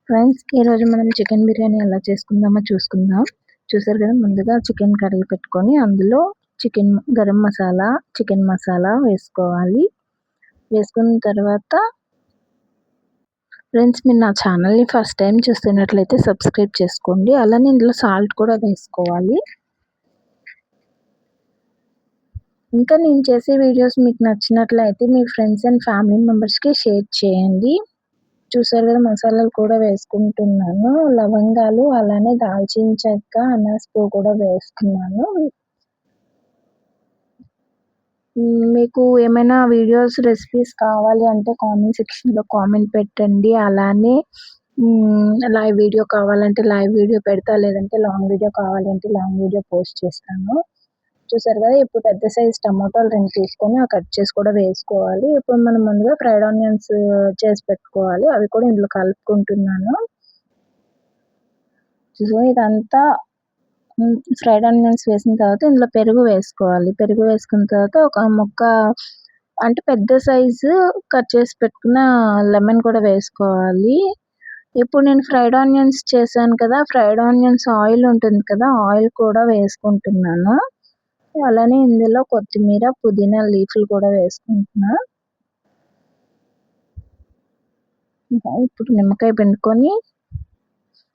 Friends, ఈరోజు మనం chicken biryani ఎలా చేసుకుందామో చూసుకుందాం. చూసారు కదా, ముందుగా చికెన్ కడిగి పెట్టుకొని అందులో గరం మసాలా, చికెన్ మసాలా వేసుకోవాలి. వేసుకున్న తర్వాత ఫ్రెండ్స్, మీరు నా ఛానల్ని ఫస్ట్ టైం చూస్తున్నట్లయితే సబ్స్క్రైబ్ చేసుకోండి. అలానే ఇందులో సాల్ట్ కూడా వేసుకోవాలి. ఇంకా నేను చేసే వీడియోస్ మీకు నచ్చినట్లయితే మీ ఫ్రెండ్స్ అండ్ ఫ్యామిలీ మెంబర్స్కి షేర్ చేయండి. చూసారు కదా, మసాలాలు కూడా వేసుకుంటున్నాను. లవంగాలు, అలానే దాల్చిన చెక్క, అనాస్ పువ్వు కూడా వేసుకున్నాను. మీకు ఏమైనా వీడియోస్ రెసిపీస్ కావాలి అంటే కామెంట్ సెక్షన్లో కామెంట్ పెట్టండి. అలానే లైవ్ వీడియో కావాలంటే లైవ్ వీడియో పెడతా, లేదంటే లాంగ్ వీడియో కావాలంటే లాంగ్ వీడియో పోస్ట్ చేస్తాను. చూసారు కదా, ఇప్పుడు పెద్ద సైజ్ టమాటాలు 2 తీసుకొని కట్ చేసి కూడా వేసుకోవాలి. ఇప్పుడు మనం ముందుగా ఫ్రైడ్ ఆనియన్స్ చేసి పెట్టుకోవాలి. అవి కూడా ఇందులో కలుపుకుంటున్నాను. సో ఇదంతా ఫ్రైడ్ ఆనియన్స్ వేసిన తర్వాత ఇందులో పెరుగు వేసుకోవాలి. పెరుగు వేసుకున్న తర్వాత ఒక ముక్క అంటే పెద్ద సైజు కట్ చేసి పెట్టుకున్న లెమన్ కూడా వేసుకోవాలి. ఇప్పుడు నేను ఫ్రైడ్ ఆనియన్స్ చేశాను కదా, ఫ్రైడ్ ఆనియన్స్ ఆయిల్ ఉంటుంది కదా, ఆయిల్ కూడా వేసుకుంటున్నాను. అలానే ఇందులో కొత్తిమీర, పుదీనా లీఫ్లు కూడా వేసుకుంటున్నా. ఇప్పుడు నిమ్మకాయ పిండుకొని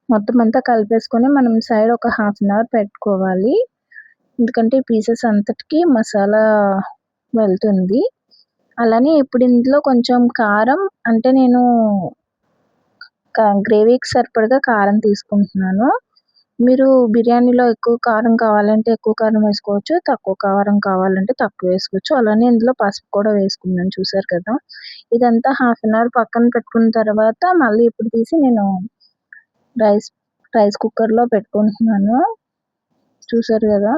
మొత్తం అంతా కలిపేసుకొని మనం సైడ్ ఒక హాఫ్ అన్ అవర్ పెట్టుకోవాలి. ఎందుకంటే ఈ పీసెస్ అంతటికి మసాలా వెళ్తుంది. అలానే ఇప్పుడు ఇందులో కొంచెం కారం, అంటే నేను గ్రేవీకి సరిపడగా కారం తీసుకుంటున్నాను. మీరు బిర్యానీలో ఎక్కువ కారం కావాలంటే ఎక్కువ కారం వేసుకోవచ్చు, తక్కువ కారం కావాలంటే తక్కువ వేసుకోవచ్చు. అలానే ఇందులో పసుపు కూడా వేసుకున్నాను. చూసారు కదా, ఇదంతా హాఫ్ అన్ అవర్ పక్కన పెట్టుకున్న తర్వాత మళ్ళీ ఇప్పుడు తీసి నేను రైస్ కుక్కర్లో పెట్టుకుంటున్నాను. చూసారు కదా,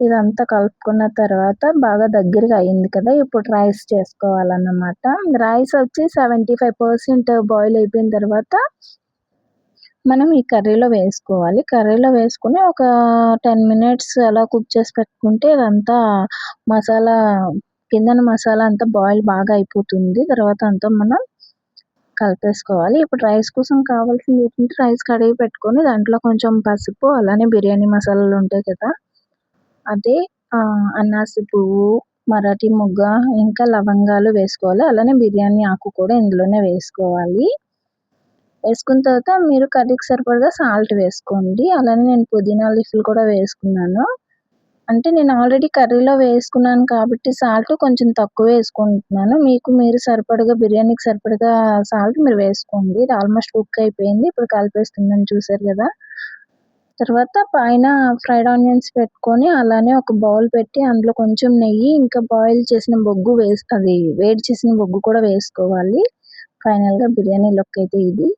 ఇదంతా కలుపుకున్న తర్వాత బాగా దగ్గరగా అయింది కదా, ఇప్పుడు రైస్ చేసుకోవాలన్నమాట. రైస్ వచ్చి 75% బాయిల్ అయిపోయిన తర్వాత మనం ఈ కర్రీలో వేసుకోవాలి. కర్రీలో వేసుకుని ఒక 10 మినిట్స్ అలా కుక్ చేసి పెట్టుకుంటే ఇదంతా మసాలా కిందన మసాలా అంతా బాయిల్ బాగా అయిపోతుంది. తర్వాత అంతా మనం కలిపేసుకోవాలి. ఇప్పుడు రైస్ కోసం కావాల్సింది ఏంటంటే రైస్ కడిగి పెట్టుకొని దాంట్లో కొంచెం పసుపు, అలానే బిర్యానీ మసాలాలు ఉంటాయి కదా, అదే అనాస పువ్వు, మరాఠీ మొగ్గ, ఇంకా లవంగాలు వేసుకోవాలి. అలానే బిర్యానీ ఆకు కూడా ఇందులోనే వేసుకోవాలి. వేసుకున్న తర్వాత మీరు కర్రీకి సరిపడగా సాల్ట్ వేసుకోండి. అలానే నేను పుదీనా లీఫ్లు కూడా వేసుకున్నాను. అంటే నేను ఆల్రెడీ కర్రీలో వేసుకున్నాను కాబట్టి సాల్ట్ కొంచెం తక్కువ వేసుకుంటున్నాను. మీరు సరిపడగా బిర్యానీకి సరిపడగా సాల్ట్ మీరు వేసుకోండి. ఇది ఆల్మోస్ట్ కుక్ అయిపోయింది. ఇప్పుడు కలిపేస్తున్నాను. చూసారు కదా, తర్వాత పైన ఫ్రైడ్ ఆనియన్స్ పెట్టుకొని అలానే ఒక బౌల్ పెట్టి అందులో కొంచెం నెయ్యి, ఇంకా బాయిల్ చేసిన బొగ్గు వేడి చేసిన బొగ్గు కూడా వేసుకోవాలి. ఫైనల్గా బిర్యానీ లుక్ అయితే ఇది.